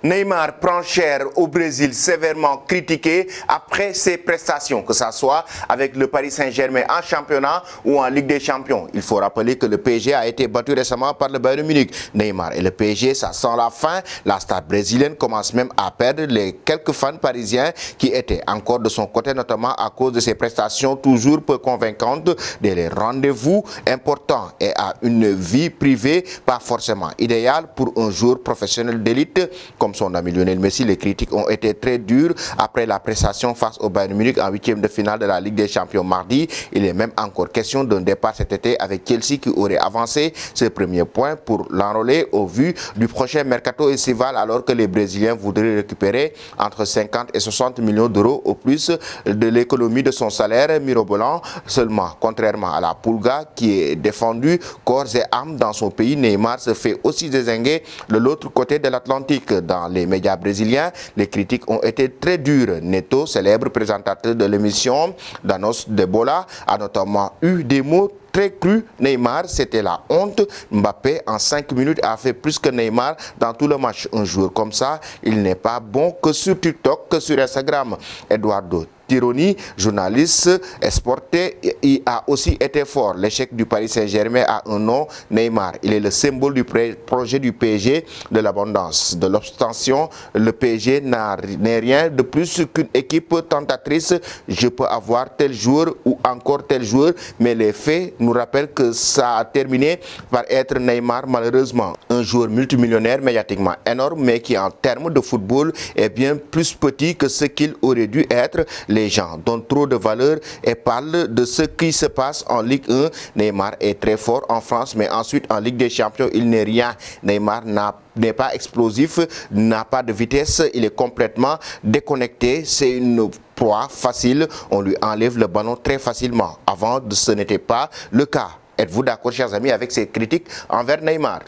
Neymar prend cher au Brésil, sévèrement critiqué après ses prestations, que ce soit avec le Paris Saint-Germain en championnat ou en Ligue des Champions. Il faut rappeler que le PSG a été battu récemment par le Bayern Munich. Neymar et le PSG, ça sent la fin. La star brésilienne commence même à perdre les quelques fans parisiens qui étaient encore de son côté, notamment à cause de ses prestations toujours peu convaincantes, des rendez-vous importants et à une vie privée pas forcément idéale pour un joueur professionnel d'élite comme son ami Lionel Messi. Les critiques ont été très dures après la prestation face au Bayern Munich en huitième de finale de la Ligue des Champions mardi. Il est même encore question d'un départ cet été avec Chelsea qui aurait avancé ses premiers points pour l'enrôler au vu du prochain mercato estival, alors que les Brésiliens voudraient récupérer entre 50 et 60 millions d'euros au plus de l'économie de son salaire mirobolant. Seulement, contrairement à la Pulga qui est défendue corps et âme dans son pays, Neymar se fait aussi dézinguer de l'autre côté de l'Atlantique. Dans les médias brésiliens, les critiques ont été très dures. Neto, célèbre présentateur de l'émission Danos de Bola, a notamment eu des mots très cru. Neymar, c'était la honte. Mbappé, en 5 minutes, a fait plus que Neymar dans tout le match. Un joueur comme ça, il n'est pas bon que sur TikTok, que sur Instagram. Eduardo Tironi, journaliste exporté, il a aussi été fort. L'échec du Paris Saint-Germain a un nom, Neymar. Il est le symbole du projet du PSG, de l'abondance, de l'obstention. Le PSG n'est rien de plus qu'une équipe tentatrice. Je peux avoir tel joueur ou encore tel joueur, mais les faits nous rappellent que ça a terminé par être Neymar, malheureusement. Un joueur multimillionnaire, médiatiquement énorme, mais qui en termes de football est bien plus petit que ce qu'il aurait dû être. Les gens donnent trop de valeur et parlent de ce qui se passe en Ligue 1. Neymar est très fort en France, mais ensuite en Ligue des Champions, il n'est rien. Neymar n'est pas explosif, n'a pas de vitesse, il est complètement déconnecté. C'est une proie facile, on lui enlève le ballon très facilement. Avant, ce n'était pas le cas. Êtes-vous d'accord, chers amis, avec ces critiques envers Neymar?